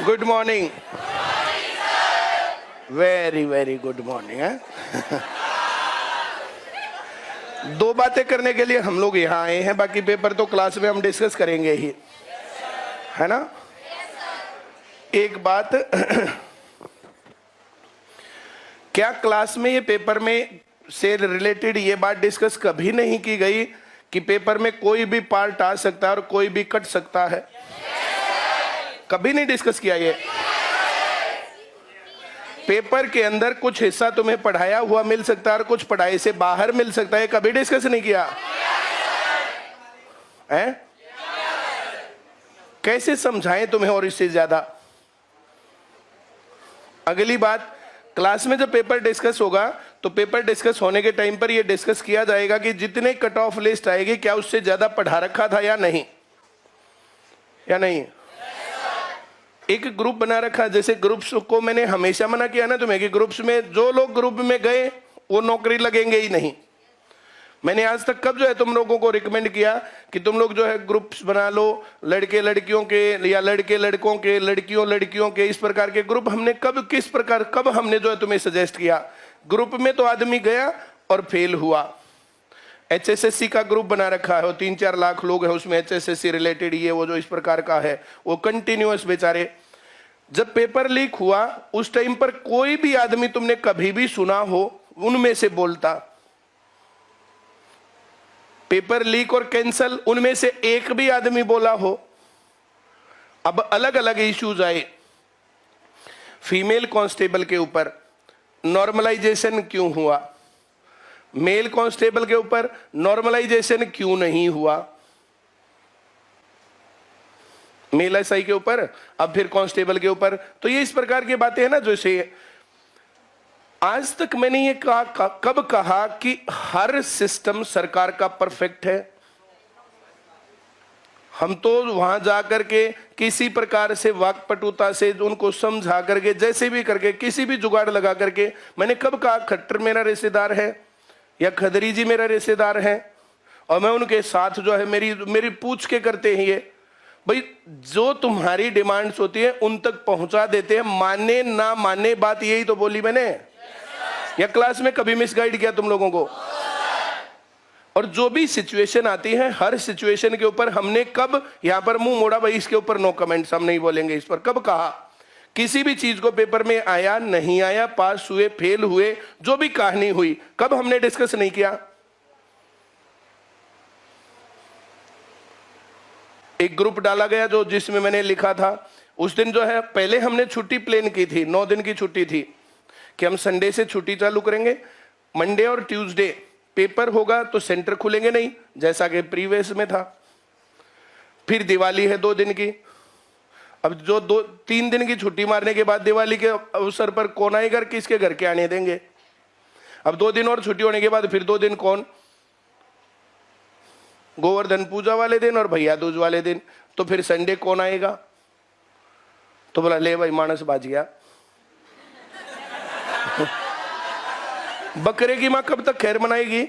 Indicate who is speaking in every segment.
Speaker 1: Good morning. Very very good morning है। दो बातें करने के लिए हम लोग यहाँ आए हैं, बाकी पेपर तो क्लास में हम डिस्कस करेंगे ही, है ना। एक बात, क्या क्लास में ये पेपर में से रिलेटेड ये बात डिस्कस कभी नहीं की गई कि पेपर में कोई भी पार्ट आ सकता है और कोई भी कट सकता है? कभी नहीं डिस्कस किया ये। पेपर के अंदर कुछ हिस्सा तुम्हें पढ़ाया हुआ मिल सकता है और कुछ पढ़ाई से बाहर मिल सकता है, कभी डिस्कस नहीं किया है? कैसे समझाएं तुम्हें और इससे ज्यादा? अगली बात, क्लास में जब पेपर डिस्कस होगा तो पेपर डिस्कस होने के टाइम पर यह डिस्कस किया जाएगा कि जितने कट ऑफ लिस्ट आएगी क्या उससे ज्यादा पढ़ा रखा था या नहीं, या नहीं। एक ग्रुप बना रखा, जैसे ग्रुप्स को मैंने हमेशा मना किया ना तुम्हें कि ग्रुप्स में जो लोग ग्रुप में गए वो नौकरी लगेंगे ही नहीं। मैंने आज तक कब जो है तुम लोगों को रिकमेंड किया कि तुम लोग जो है ग्रुप्स बना लो, लड़के लड़कियों के या लड़के लड़कों के, लड़कियों लड़कियों के, इस प्रकार के ग्रुप हमने कब, किस प्रकार, कब हमने जो है तुम्हें सजेस्ट किया? ग्रुप में तो आदमी गया और फेल हुआ। HSSC का ग्रुप बना रखा है, वो 3-4 लाख लोग हैं उसमें, HSSC रिलेटेड ये वो जो इस प्रकार का है, वो कंटिन्यूअस बेचारे। जब पेपर लीक हुआ उस टाइम पर कोई भी आदमी तुमने कभी भी सुना हो उनमें से बोलता? पेपर लीक और कैंसल, उनमें से एक भी आदमी बोला हो? अब अलग अलग इश्यूज आए। फीमेल कांस्टेबल के ऊपर नॉर्मलाइजेशन क्यों हुआ? मेल कांस्टेबल के ऊपर नॉर्मलाइजेशन क्यों नहीं हुआ? मेल एसआई के ऊपर, अब फिर कांस्टेबल के ऊपर। तो ये इस प्रकार की बातें हैं ना, जैसे आज तक मैंने ये कब कहा कि हर सिस्टम सरकार का परफेक्ट है? हम तो वहां जाकर के किसी प्रकार से वाक्पटुता से उनको समझा करके, जैसे भी करके, किसी भी जुगाड़ लगा करके, मैंने कब कहा खट्टर मेरा रिश्तेदार है या खदरी जी मेरा रिश्तेदार है और मैं उनके साथ जो है मेरी पूछ के करते हैं ये भाई, जो तुम्हारी डिमांड्स होती है उन तक पहुंचा देते हैं, माने ना माने, बात यही तो बोली मैंने। या क्लास में कभी मिसगाइड किया तुम लोगों को? और जो भी सिचुएशन आती है, हर सिचुएशन के ऊपर हमने कब यहां पर मुंह मोड़ा भाई इसके ऊपर नो कमेंट्स, हम नहीं बोलेंगे इस पर? कब कहा? किसी भी चीज को पेपर में आया नहीं आया, पास हुए फेल हुए, जो भी कहानी हुई, कब हमने डिस्कस नहीं किया? एक ग्रुप डाला गया जो जिसमें मैंने लिखा था, उस दिन जो है पहले हमने छुट्टी प्लान की थी, 9 दिन की छुट्टी थी कि हम संडे से छुट्टी चालू करेंगे, मंडे और ट्यूसडे पेपर होगा तो सेंटर खुलेंगे नहीं जैसा कि प्रीवियस में था। फिर दिवाली है 2 दिन की, अब जो 2-3 दिन की छुट्टी मारने के बाद दिवाली के अवसर पर कौन आएगा, किसके घर के आने देंगे? अब 2 दिन और छुट्टी होने के बाद फिर 2 दिन कौन? गोवर्धन पूजा वाले दिन और भैया दूज वाले दिन, तो फिर संडे कौन आएगा? तो बोला ले भाई मानस बाज गया। बकरे की मां कब तक खैर मनाएगी?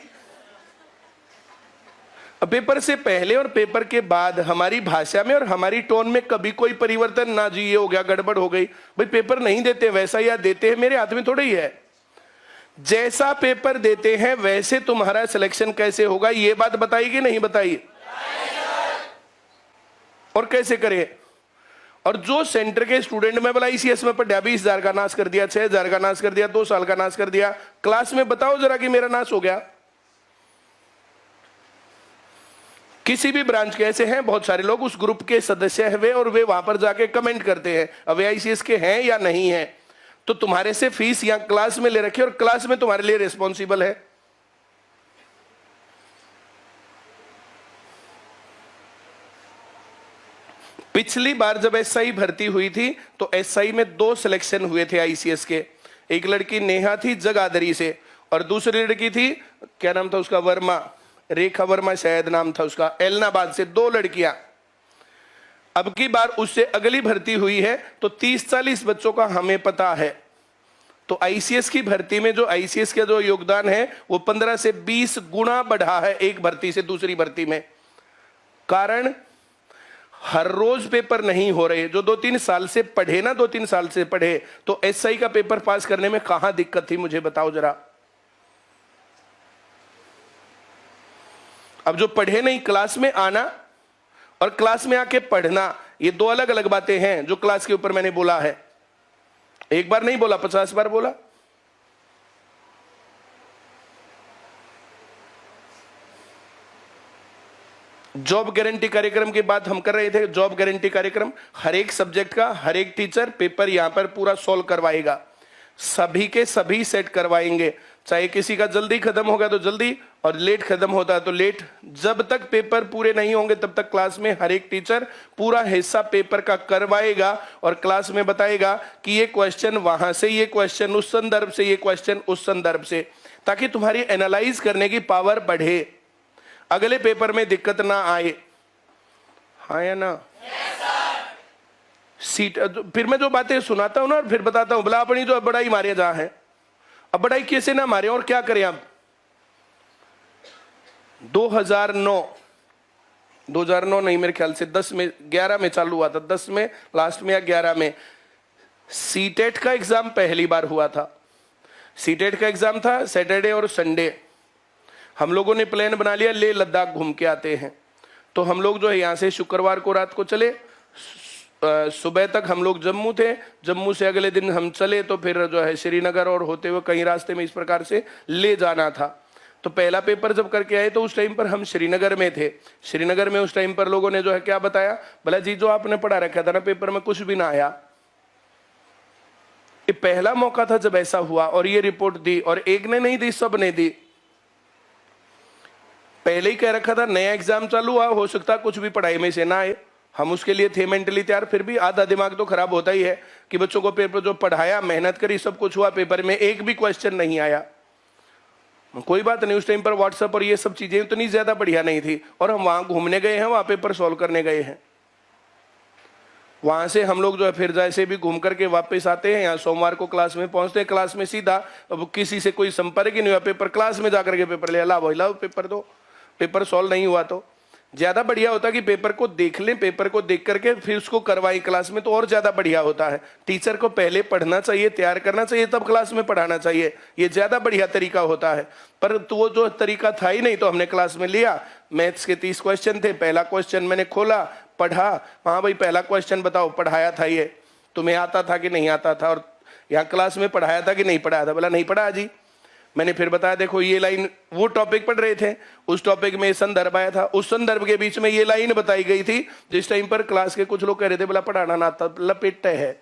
Speaker 1: अब पेपर से पहले और पेपर के बाद हमारी भाषा में और हमारी टोन में कभी कोई परिवर्तन ना जी, ये हो गया, गड़बड़ हो गई, भाई पेपर नहीं देते वैसा या देते हैं, मेरे हाथ में थोड़ा ही है। जैसा पेपर देते हैं वैसे तुम्हारा सिलेक्शन कैसे होगा, ये बात बताई कि नहीं बताई? और कैसे करें? और जो सेंटर के स्टूडेंट में बोला ICS में पढ़ा 20,000 का नाश कर दिया, 6,000 का नाश कर दिया, 2 साल का नाश कर दिया, क्लास में बताओ जरा कि मेरा नाश हो गया। किसी भी ब्रांच के ऐसे हैं बहुत सारे लोग, उस ग्रुप के सदस्य हैं वे, और वे वहां पर जाके कमेंट करते हैं अब वे ICS के हैं या नहीं है। तो तुम्हारे से फीस यहां क्लास में ले रखी और क्लास में तुम्हारे लिए रिस्पॉन्सिबल है। पिछली बार जब SI भर्ती हुई थी तो SI में 2 सिलेक्शन हुए थे ICS के। एक लड़की नेहा थी जगाधरी से और दूसरी लड़की थी, क्या नाम था उसका, वर्मा, रेखा वर्मा शायद नाम था उसका, एलनाबाद से। 2 लड़कियां। अब की बार उससे अगली भर्ती हुई है तो 30-40 बच्चों का हमें पता है। तो ICS की भर्ती में जो ICS का जो योगदान है वो 15 से 20 गुना बढ़ा है एक भर्ती से दूसरी भर्ती में। कारण हर रोज पेपर नहीं हो रहे। जो 2-3 साल से पढ़े ना, 2-3 साल से पढ़े, तो एसआई का पेपर पास करने में कहां दिक्कत थी, मुझे बताओ जरा। अब जो पढ़े नहीं, क्लास में आना और क्लास में आके पढ़ना, ये दो अलग अलग बातें हैं। जो क्लास के ऊपर मैंने बोला है, एक बार नहीं बोला, 50 बार बोला। जॉब गारंटी कार्यक्रम की बात हम कर रहे थे। जॉब गारंटी कार्यक्रम, हर एक सब्जेक्ट का हर एक टीचर पेपर यहां पर पूरा सॉल्व करवाएगा, सभी के सभी सेट करवाएंगे। चाहे किसी का जल्दी खत्म होगा तो जल्दी, और लेट खत्म होता है तो लेट। जब तक पेपर पूरे नहीं होंगे तब तक क्लास में हर एक टीचर पूरा हिस्सा पेपर का करवाएगा और क्लास में बताएगा कि ये क्वेश्चन वहां से, ये क्वेश्चन उस संदर्भ से, ये क्वेश्चन उस संदर्भ से, ताकि तुम्हारी एनालाइज करने की पावर बढ़े, अगले पेपर में दिक्कत ना आए। हाँ या ना? सीट फिर मैं जो बातें सुनाता हूं ना और फिर बताता हूं, बोला अपनी जो बड़ाई मारे जहां है, अब बड़ाई कैसे ना मारे और क्या करें। अब 2009 नहीं, मेरे ख्याल से 10 में 11 में चालू हुआ था, 10 में लास्ट में या 11 में सीटेट का एग्जाम पहली बार हुआ था। सीटेट का एग्जाम था सैटरडे और संडे। हम लोगों ने प्लान बना लिया, ले लद्दाख घूम के आते हैं। तो हम लोग जो है यहाँ से शुक्रवार को रात को चले, सुबह तक हम लोग जम्मू थे, जम्मू से अगले दिन हम चले तो फिर जो है श्रीनगर और होते हुए कहीं रास्ते में इस प्रकार से ले जाना था। तो पहला पेपर जब करके आए तो उस टाइम पर हम श्रीनगर में थे। श्रीनगर में उस टाइम पर लोगों ने जो है क्या बताया, बोला जी जो आपने पढ़ा रखा था ना पेपर में कुछ भी ना आया। ये पहला मौका था जब ऐसा हुआ और ये रिपोर्ट दी, और एक ने नहीं दी, सब ने दी। पहले ही कह रखा था नया एग्जाम चालू हुआ, हो सकता कुछ भी पढ़ाई में से ना आए। हम उसके लिए थे मेंटली तैयार, फिर भी आधा दिमाग तो खराब होता ही है कि बच्चों को पेपर जो पढ़ाया, मेहनत करी, सब कुछ हुआ, पेपर में एक भी क्वेश्चन नहीं आया। कोई बात नहीं, उस टाइम पर व्हाट्सएप और ये सब चीजें इतनी ज्यादा बढ़िया नहीं थी, और हम वहां घूमने गए हैं, वहां पेपर सॉल्व करने गए हैं। वहां से हम लोग जो है फिर जैसे भी घूम करके वापस आते हैं, यहाँ सोमवार को क्लास में पहुंचते हैं। क्लास में सीधा, अब किसी से कोई संपर्क ही नहीं हुआ, पेपर क्लास में जाकर के पेपर ले ला, वही पेपर दो। पेपर सॉल्व नहीं हुआ तो ज्यादा बढ़िया होता कि पेपर को देख लें, पेपर को देख करके फिर उसको करवाई क्लास में, तो और ज्यादा बढ़िया होता है। टीचर को पहले पढ़ना चाहिए, तैयार करना चाहिए, तब क्लास में पढ़ाना चाहिए, ये ज्यादा बढ़िया तरीका होता है। पर तो वो जो तरीका था ही नहीं, तो हमने क्लास में लिया। मैथ्स के 30 क्वेश्चन थे, पहला क्वेश्चन मैंने खोला, पढ़ा, हाँ भाई पहला क्वेश्चन बताओ, पढ़ाया था ये, तुम्हें आता था कि नहीं आता था, और यहाँ क्लास में पढ़ाया था कि नहीं पढ़ाया था, बोला नहीं पढ़ा जी। मैंने फिर बताया देखो ये लाइन, वो टॉपिक पढ़ रहे थे, उस टॉपिक में संदर्भ आया था, उस संदर्भ के बीच में ये लाइन बताई गई थी, जिस टाइम पर क्लास के कुछ लोग कह रहे थे बोला पढ़ाना ना आता, लपेट है।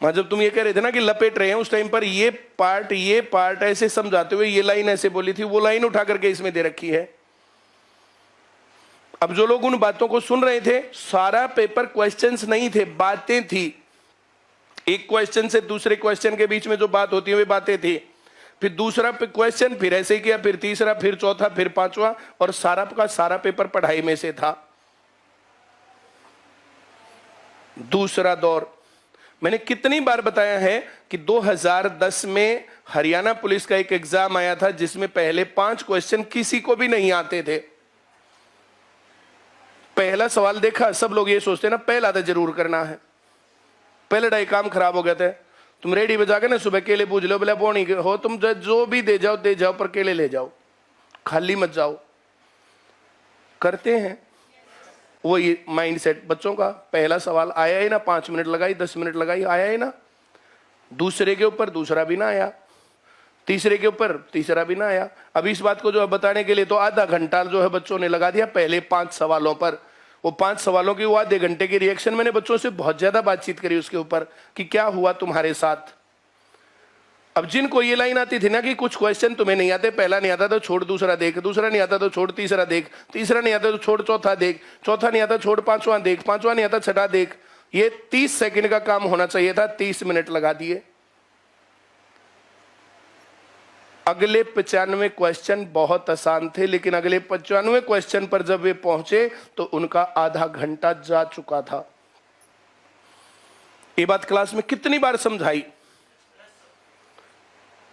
Speaker 1: जब तुम ये कह रहे थे ना कि लपेट रहे हैं, उस टाइम पर ये पार्ट ऐसे समझाते हुए ये लाइन ऐसे बोली थी, वो लाइन उठा करके इसमें दे रखी है। अब जो लोग उन बातों को सुन रहे थे, सारा पेपर क्वेश्चंस नहीं थे, बातें थी। एक क्वेश्चन से दूसरे क्वेश्चन के बीच में जो बात होती है वे बातें थी। फिर दूसरा क्वेश्चन फिर ऐसे ही किया, फिर तीसरा, फिर चौथा, फिर पांचवा, और सारा का सारा पेपर पढ़ाई में से था। दूसरा दौर मैंने कितनी बार बताया है कि 2010 में हरियाणा पुलिस का एक एग्जाम आया था, जिसमें पहले 5 क्वेश्चन किसी को भी नहीं आते थे। पहला सवाल देखा, सब लोग ये सोचते ना पहला तो जरूर करना है, पहले ढाई काम खराब हो गए थे। तुम रेडी बजा के ना सुबह केले पूछ लो, बोले बोनी हो तुम, जो भी दे जाओ, पर केले ले जाओ, खाली मत जाओ। करते हैं वो ये माइंड सेट बच्चों का। पहला सवाल आया ही ना, 5 मिनट लगाई, 10 मिनट लगाई, आया ही ना। दूसरे के ऊपर दूसरा भी ना आया, तीसरे के ऊपर तीसरा भी ना आया। अब इस बात को जो है बताने के लिए तो आधा घंटा जो है बच्चों ने लगा दिया पहले 5 सवालों पर। वो 5 सवालों की वो आधे घंटे की रिएक्शन मैंने बच्चों से बहुत ज्यादा बातचीत करी उसके ऊपर कि क्या हुआ तुम्हारे साथ। अब जिनको ये लाइन आती थी ना कि कुछ क्वेश्चन तुम्हें नहीं आते, पहला नहीं आता तो छोड़ दूसरा देख, दूसरा नहीं आता तो छोड़ तीसरा देख, तीसरा नहीं आता तो छोड़ चौथा देख, चौथा नहीं आता छोड़ पांचवा देख, पांचवा नहीं आता छठा देख। ये 30 सेकंड का काम होना चाहिए था, 30 मिनट लगा दिए। अगले 95 क्वेश्चन बहुत आसान थे, लेकिन अगले 95 क्वेश्चन पर जब वे पहुंचे तो उनका आधा घंटा जा चुका था। ये बात क्लास में कितनी बार समझाई।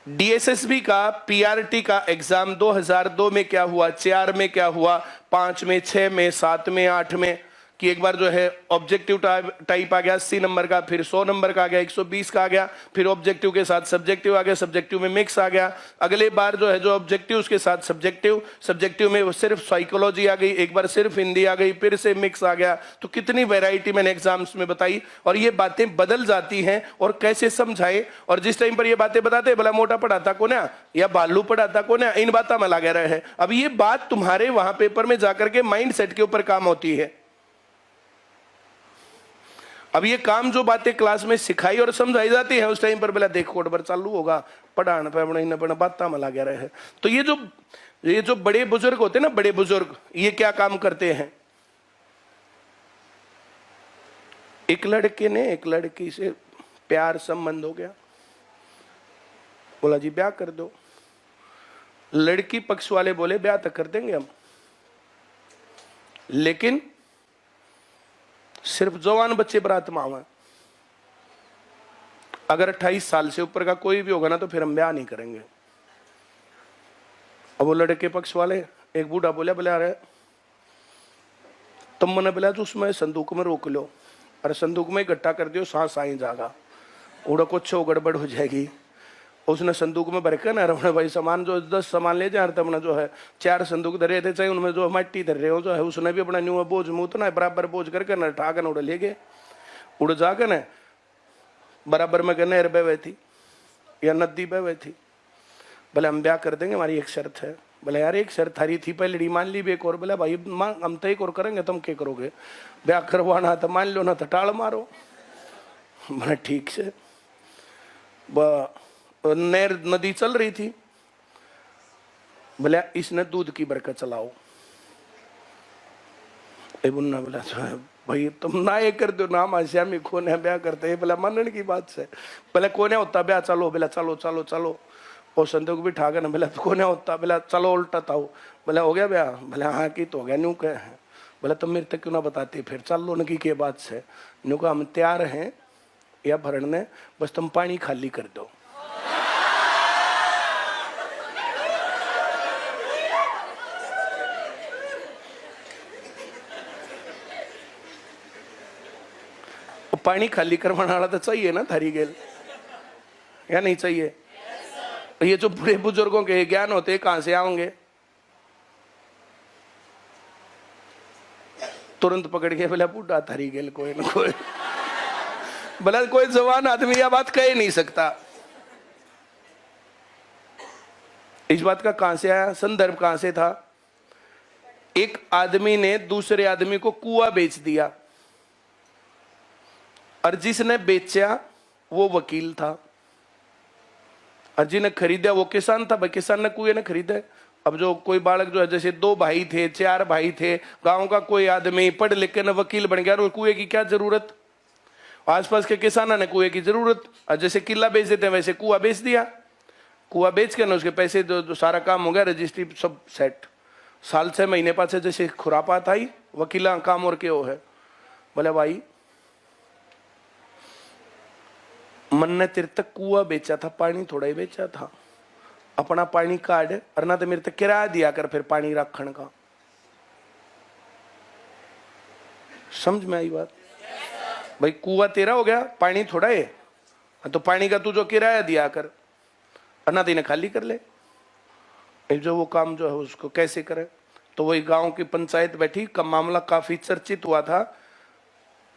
Speaker 1: डीएसएसबी का, पीआरटी का एग्जाम 2002 में क्या हुआ, 4 में क्या हुआ, 5 में, 6 में, 7 में, 8 में, कि एक बार जो है ऑब्जेक्टिव टाइप आ गया 80 नंबर का, फिर 100 नंबर का आ गया, 120 का आ गया, फिर ऑब्जेक्टिव के साथ सब्जेक्टिव आ गया, सब्जेक्टिव में मिक्स आ गया, अगले बार जो है जो ऑब्जेक्टिव उसके साथ सब्जेक्टिव, सब्जेक्टिव में वो सिर्फ साइकोलॉजी आ गई, एक बार सिर्फ हिंदी आ गई, फिर से मिक्स आ गया। तो कितनी वैरायटी मैंने एग्जाम्स में बताई, और ये बातें बदल जाती हैं और कैसे समझाए। और जिस टाइम पर ये बातें बताते भला मोटा पढ़ाता कौन है या बालू पढ़ाता कौन है, इन बातों में लगे रहे। अब ये बात तुम्हारे वहां पेपर में जाकर के माइंड सेट के ऊपर काम होती है। अब ये काम जो बातें क्लास में सिखाई और समझाई जाती है, उस टाइम पर बोला देख कोड पर चालू होगा, पढ़ाने पे बातें में लगे रहे। तो ये जो बड़े बुजुर्ग होते हैं ना, बड़े बुजुर्ग, ये क्या काम करते हैं। एक लड़के ने एक लड़की से प्यार संबंध हो गया, बोला जी ब्याह कर दो। लड़की पक्ष वाले बोले ब्याह तक कर देंगे हम, लेकिन सिर्फ जवान बच्चे बरात में आवे, अगर 28 साल से ऊपर का कोई भी होगा ना तो फिर हम ब्याह नहीं करेंगे। अब वो लड़के पक्ष वाले, एक बूढ़ा बोला बोले अरे तुम मैंने बोला तो उसमें संदूक में रोक लो, अरे संदूक में इकट्ठा कर दियो, सांस आई जागा, उड़ा कुछ हो गड़बड़ हो जाएगी। उसने संदूक में भर के ना रमण भाई सामान जो 10 सामान ले जाए, तब जो है 4 संदूक धरे थे, चाहे उनमें जो मिट्टी धर रहे हो जो है, उसने भी अपना न्यू बोझ मुँह ना बराबर बोझ करके ना ठाकर उड़ ले गए। उड़ जाकर न बराबर में गए नहर बह थी या नदी बह थी। बोले हम ब्याह कर देंगे, हमारी एक शर्त है। बोले यार एक शर्त थारी थी पहले मान ली भी एक और। बोला भाई हम तो एक और करेंगे, तुम क्या करोगे, ब्याह करवाना तो मान लो ना तो टाल मारो। बोले ठीक से। नहर नदी चल रही थी, बोले इसने दूध की बरकत चलाओ। बुन्ना बोला भाई तुम ना ये कर दो ना, हम कौन है ब्याह करते हैं, बोला मानने की बात से। बोले कौन है होता ब्याह, चलो। बोला चलो चलो चलो। और संदूक भी ठाकर ना, बोला कौन है होता, बोला चलो उल्टा था। बोला हो गया ब्याह, बोला हाँ की तो हो गया। न्यू कह है, बोला तुम मेरे तक क्यों ना बताती, फिर चल लो न की बात से। न्यू का हम तैयार हैं या भरने, बस तुम पानी खाली कर दो। पानी खाली करवाने वाला तो चाहिए ना थारी गेल, या नहीं चाहिए। ये जो बड़े बुजुर्गों के ज्ञान होते हैं कहां से आओगे, तुरंत पकड़ के बोला बूढ़ा थारी गेल कोई ना कोई। बोला कोई जवान आदमी यह बात कह नहीं सकता। इस बात का कहां से आया, संदर्भ कहां से था। एक आदमी ने दूसरे आदमी को कुआं बेच दिया, और जिसने बेचा वो वकील था, और जिन्हें खरीदा वो किसान था। भाई किसान ने कुएं ने खरीदा। अब जो कोई बालक जो है, जैसे 2 भाई थे, 4 भाई थे, गांव का कोई आदमी पढ़ लिख के न वकील बन गया, और कुएं की क्या जरूरत। आसपास के किसानों ने कुएं की जरूरत, और जैसे किला बेच देते हैं वैसे कुआं बेच दिया। कुआं बेच के ना उसके पैसे जो सारा काम हो गया, रजिस्ट्री सब सेट। साल 6 महीने पास जैसे खुरापात आई, वकीला काम और क्यों है। बोले भाई मन ने तेरे तक कुआं बेचा था, पानी थोड़ा ही बेचा था, अपना पानी काट और ना तो मेरे तक किराया दिया कर फिर पानी रखने का। समझ में आई बात। भाई कुआं तेरा हो गया, पानी थोड़ा है, तो पानी का तू जो किराया दिया कर, अन्ना दिन खाली कर ले। जो वो काम जो है उसको कैसे करे। तो वही गांव की पंचायत बैठी, का मामला काफी चर्चित हुआ था।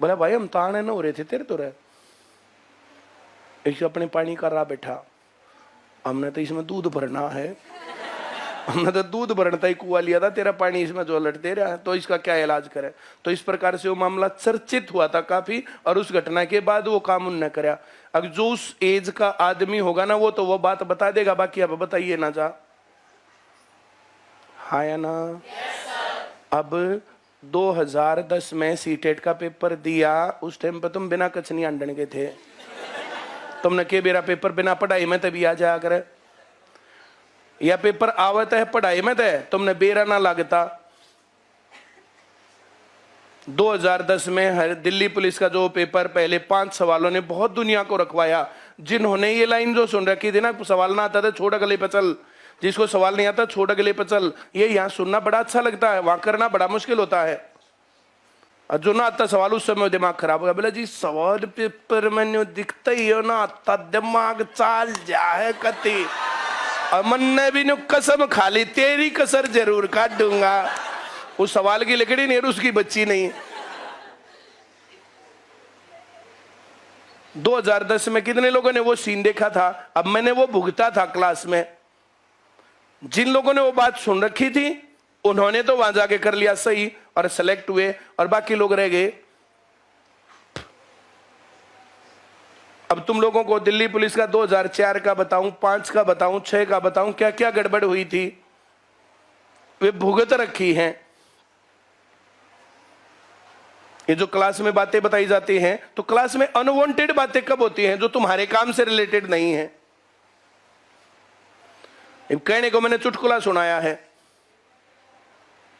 Speaker 1: बोला भाई हम ताने न हो रहे थे, तेरे तो रहे अपने पानी का रहा बैठा, हमने तो इसमें दूध भरना है, हमने तो दूध भरना ही कुआं लिया था, तेरा पानी इसमें जो लट दे रहा है, तो इसका क्या इलाज करे। तो इस प्रकार से वो मामला चर्चित हुआ था काफी, और उस घटना के बाद वो काम उन्होंने कराया। अब जो उस एज का आदमी होगा ना, वो तो वो बात बता देगा, बाकी अब बताइए ना जा। हाँ या ना। अब 2010 में सीटेट का पेपर दिया, उस टाइम पर तुम बिना कचनी अंडन के थे। तुमने के मेरा पेपर बिना पढ़ाई में तभी आ जाया करे, या पेपर आवत है पढ़ाई में थे, तुमने बेरा ना लागता। 2010 में दिल्ली पुलिस का जो पेपर, पहले 5 सवालों ने बहुत दुनिया को रखवाया। जिन्होंने ये लाइन जो सुन रखी थी ना, सवाल ना आता था छोड़ अगले पे चल, जिसको सवाल नहीं आता छोड़ अगले पे चल, ये यहाँ सुनना बड़ा अच्छा लगता है, वहां करना बड़ा मुश्किल होता है। और जो ना आता सवाल उस समय दिमाग खराब हो गया, बोला जी सवाल पेपर में दिखता ही हो ना आता दिमाग चाल जाए कति, और मन ने भी कसम खा ली तेरी कसर जरूर काट दूंगा। उस सवाल की लकड़ी नहीं उसकी बच्ची नहीं। 2010 में कितने लोगों ने वो सीन देखा था? अब मैंने वो भुगता था क्लास में। जिन लोगों ने वो बात सुन रखी थी उन्होंने तो वहां जाके कर लिया सही और सेलेक्ट हुए, और बाकी लोग रह गए। अब तुम लोगों को दिल्ली पुलिस का 2004 का बताऊं, 5 का बताऊं, 6 का बताऊं, क्या क्या गड़बड़ हुई थी वे भुगत रखी हैं। ये जो क्लास में बातें बताई जाती हैं, तो क्लास में अनवांटेड बातें कब होती हैं? जो तुम्हारे काम से रिलेटेड नहीं है। कहने को मैंने चुटकुला सुनाया है,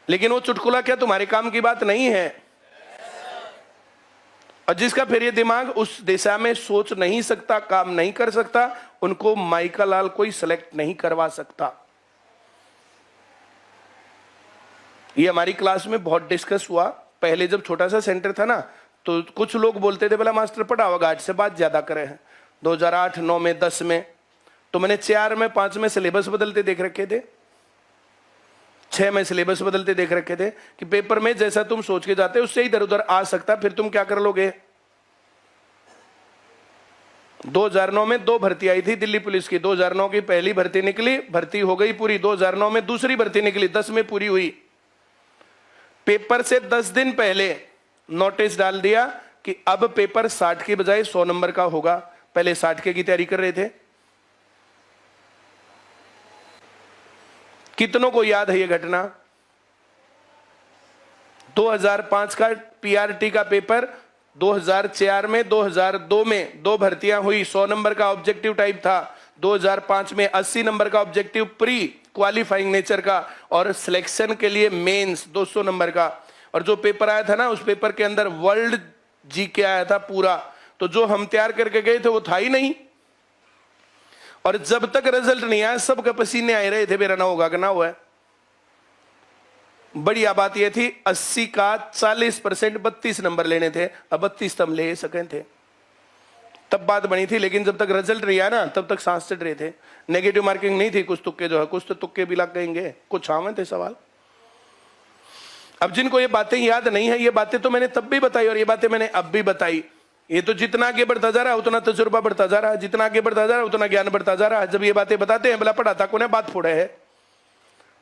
Speaker 1: लेकिन वो चुटकुला क्या तुम्हारे काम की बात नहीं है? और जिसका फिर ये दिमाग उस दिशा में सोच नहीं सकता, काम नहीं कर सकता, उनको माइका लाल कोई सेलेक्ट नहीं करवा सकता। ये हमारी क्लास में बहुत डिस्कस हुआ। पहले जब छोटा सा सेंटर था ना, तो कुछ लोग बोलते थे बोला मास्टर पढ़ाओ गार्ड से बात ज्यादा करे हैं। 2008, 9 में, 10 में तो मैंने 4 में, 5 में सिलेबस बदलते देख रखे थे, 6 में सिलेबस बदलते देख रखे थे कि पेपर में जैसा तुम सोच के जाते उससे इधर उधर आ सकता, फिर तुम क्या कर लोगे। 2009 में 2 भर्ती आई थी दिल्ली पुलिस की। 2009 की पहली भर्ती निकली, भर्ती हो गई पूरी। 2009 में दूसरी भर्ती निकली, 10 में पूरी हुई। पेपर से 10 दिन पहले नोटिस डाल दिया कि अब पेपर 60 की बजाय 100 नंबर का होगा। पहले 60 की तैयारी कर रहे थे। कितनों को याद है यह घटना? 2005 का पीआरटी का पेपर 2004 में, 2002 में 2 भर्तियां हुई। 100 नंबर का ऑब्जेक्टिव टाइप था। 2005 में 80 नंबर का ऑब्जेक्टिव प्री क्वालिफाइंग नेचर का, और सिलेक्शन के लिए मेंस 200 नंबर का। और जो पेपर आया था ना, उस पेपर के अंदर वर्ल्ड जीके आया था पूरा। तो जो हम तैयार करके गए थे वो था ही नहीं। और जब तक रिजल्ट नहीं आया सबके पसीने आ रहे थे, मेरा ना होगा कि ना हुआ। बढ़िया बात यह थी 80 का 40% 32 नंबर लेने थे, अब 32 तब ले सके थे, तब बात बनी थी। लेकिन जब तक रिजल्ट नहीं आया ना, तब तक सांस चढ़ रहे थे। नेगेटिव मार्किंग नहीं थी, कुछ तुक्के जो है, कुछ तो तुक्के भी लग गएंगे, कुछ आवे थे सवाल। अब जिनको ये बातें याद नहीं है, ये बातें तो मैंने तब भी बताई और ये बातें मैंने अब भी बताई। ये तो जितना आगे बढ़ता जा रहा है उतना तजुर्बा बढ़ता जा रहा है, जितना आगे बढ़ता जा रहा है उतना ज्ञान बढ़ता जा रहा है। जब ये बातें बताते हैं, बोला पढ़ाता कौन है, बात फोड़े है।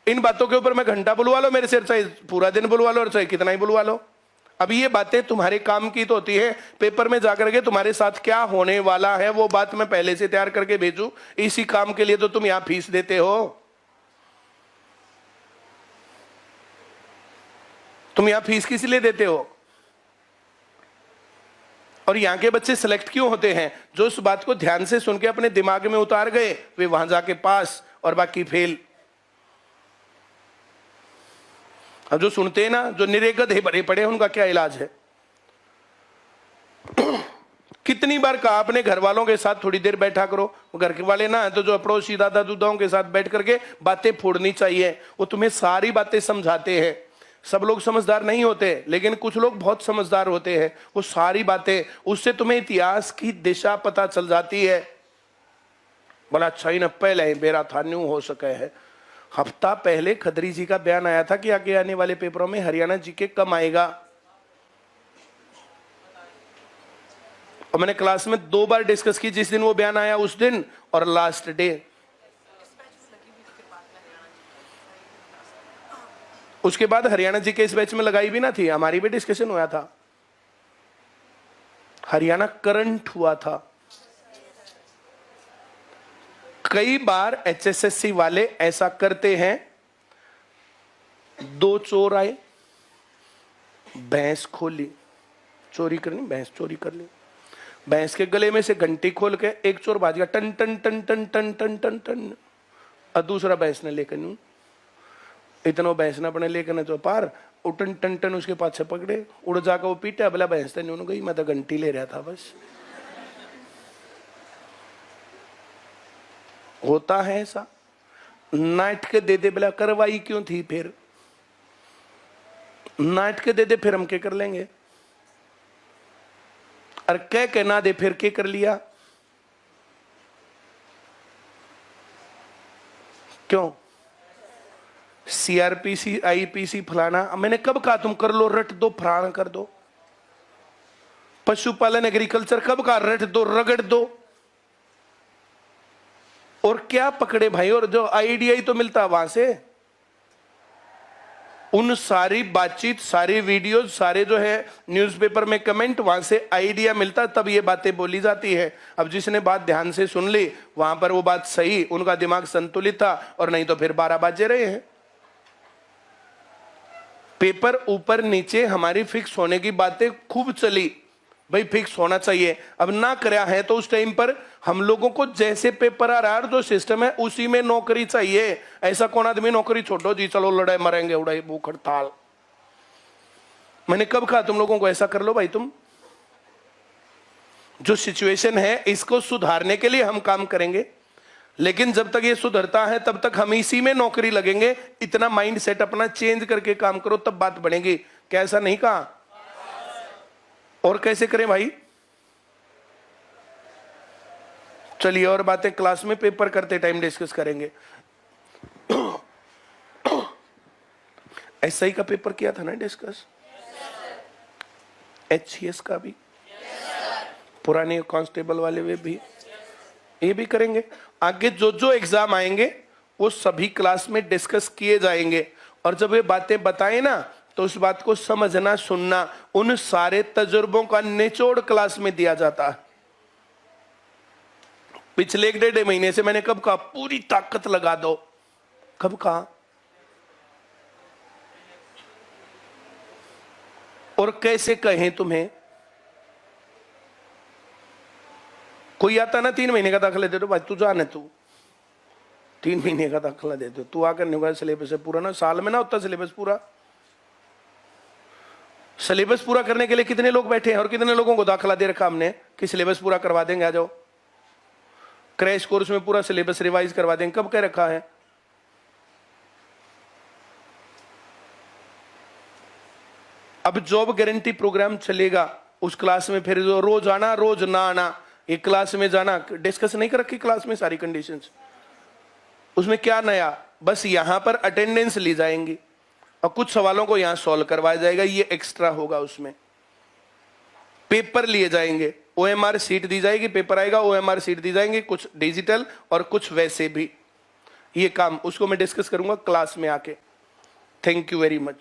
Speaker 1: इन बातों के ऊपर मैं घंटा बुलवा लो मेरे से, चाहे पूरा दिन बुलवा लो और चाहे कितना ही बुलवा लो। अब ये बातें तुम्हारे काम की तो होती है। पेपर में जाकर के तुम्हारे साथ क्या होने वाला है वो बात मैं पहले से तैयार करके भेजूं, इसी काम के लिए तो तुम यहां फीस देते हो। तुम यहां फीस किस लिए देते हो? और यहां के बच्चे सिलेक्ट क्यों होते हैं? जो उस बात को ध्यान से सुन के अपने दिमाग में उतार गए, वे वहां जाके पास और बाकी फेल। अब जो सुनते हैं ना, जो निरे गधे भरे पड़े हैं, उनका क्या इलाज है? कितनी बार कहा अपने घर वालों के साथ थोड़ी देर बैठा करो। घर के वाले ना तो जो पड़ोसी दादा दूधाओं के साथ बैठ करके बातें फोड़नी चाहिए। वो तुम्हें सारी बातें समझाते हैं। सब लोग समझदार नहीं होते, लेकिन कुछ लोग बहुत समझदार होते हैं। वो सारी बातें, उससे तुम्हें इतिहास की दिशा पता चल जाती है। बोला अच्छा ही न पहले बेरा था न्यू हो सके है। हफ्ता पहले खदरी जी का बयान आया था कि आगे आने वाले पेपरों में हरियाणा जी के कम आएगा। और मैंने क्लास में 2 बार डिस्कस की, जिस दिन वो बयान आया उस दिन और लास्ट डे। उसके बाद हरियाणा जी के इस बैच में लगाई भी ना थी, हमारी भी डिस्कशन हुआ था। हरियाणा करंट हुआ था। कई बार एचएसएससी वाले ऐसा करते हैं। 2 चोर आए, भैंस खोली, चोरी करनी, भैंस चोरी कर ली। भैंस के गले में से घंटी खोल के एक चोर भाग गया, टन टन टन टन टन टन टन टन, और दूसरा भैंस ने लेकर नू इतना भैंस ने अपने लेकर जो पार उठन टन टन उसके पाछे पकड़े, उड़ जाकर वो पीटा। बोला भैंस तो नहीं गई, मैं तो घंटी ले रहा था बस। होता है ऐसा। नाइट के दे दे, बोला कार्रवाई क्यों थी फिर? नाट के दे दे फिर हम क्या कर लेंगे, और कह के ना दे फिर क्या कर लिया। क्यों सीआरपीसी आईपीसी फलाना, मैंने कब कहा तुम कर लो, रट दो फलाना कर दो। पशुपालन एग्रीकल्चर कब कहा रट दो रगड़ दो। और क्या पकड़े भाई, और जो आईडीआई तो मिलता वहां से, उन सारी बातचीत सारी वीडियोस सारे जो है न्यूज़पेपर में कमेंट, वहां से आइडिया मिलता, तब ये बातें बोली जाती है। अब जिसने बात ध्यान से सुन ली वहां पर वो बात सही, उनका दिमाग संतुलित था, और नहीं तो फिर 12 बाजे रहे हैं। पेपर ऊपर नीचे हमारी फिक्स होने की बातें खूब चली, भाई फिक्स होना चाहिए। अब ना कराया है तो उस टाइम पर हम लोगों को जैसे पेपर आ रहा है जो सिस्टम है उसी में नौकरी चाहिए। ऐसा कौन आदमी नौकरी छोड़ो जी चलो लड़ाई मरेंगे उड़ाई भूख हड़ताल। मैंने कब कहा तुम लोगों को ऐसा कर लो भाई, तुम जो सिचुएशन है इसको सुधारने के लिए हम काम करेंगे, लेकिन जब तक ये सुधरता है तब तक हम इसी में नौकरी लगेंगे। इतना माइंड सेट अपना चेंज करके काम करो तब बात बढ़ेगी। क्या ऐसा नहीं कहा? और कैसे करें भाई? चलिए और बातें क्लास में पेपर करते टाइम डिस्कस करेंगे। एसआई का पेपर किया था ना डिस्कस, एचसीएस का भी, पुराने कांस्टेबल वाले वे भी, ये भी करेंगे। आगे जो जो एग्जाम आएंगे वो सभी क्लास में डिस्कस किए जाएंगे, और जब ये बातें बताएं ना तो उस बात को समझना सुनना, उन सारे तजुर्बों का निचोड़ क्लास में दिया जाता है। पिछले 1-1.5 महीने से मैंने कब कहा पूरी ताकत लगा दो, कब कहा? और कैसे कहें तुम्हें? कोई आता ना 3 महीने का दाखला दे दो भाई, तू जाने तू 3 महीने का दाखला दे दो, तू आकर नहीं होगा सिलेबस है पूरा ना, साल में ना होता सिलेबस पूरा। सिलेबस पूरा करने के लिए कितने लोग बैठे हैं और कितने लोगों को दाखला दे रखा हमने कि सिलेबस पूरा करवा देंगे, आ जाओ क्रैश कोर्स में पूरा सिलेबस रिवाइज करवा देंगे, कब कह रखा है? अब जॉब गारंटी प्रोग्राम चलेगा उस क्लास में, फिर जो रोज आना रोज ना आना, एक क्लास में जाना, डिस्कस नहीं कर रखी क्लास में सारी कंडीशंस। उसमें क्या नया, बस यहां पर अटेंडेंस ली जाएंगी और कुछ सवालों को यहां सॉल्व करवाया जाएगा, ये एक्स्ट्रा होगा। उसमें पेपर लिए जाएंगे, ओएमआर सीट दी जाएगी, पेपर आएगा ओएमआर सीट दी जाएंगी, कुछ डिजिटल और कुछ वैसे भी। ये काम उसको मैं डिस्कस करूंगा क्लास में आके। Thank you very much.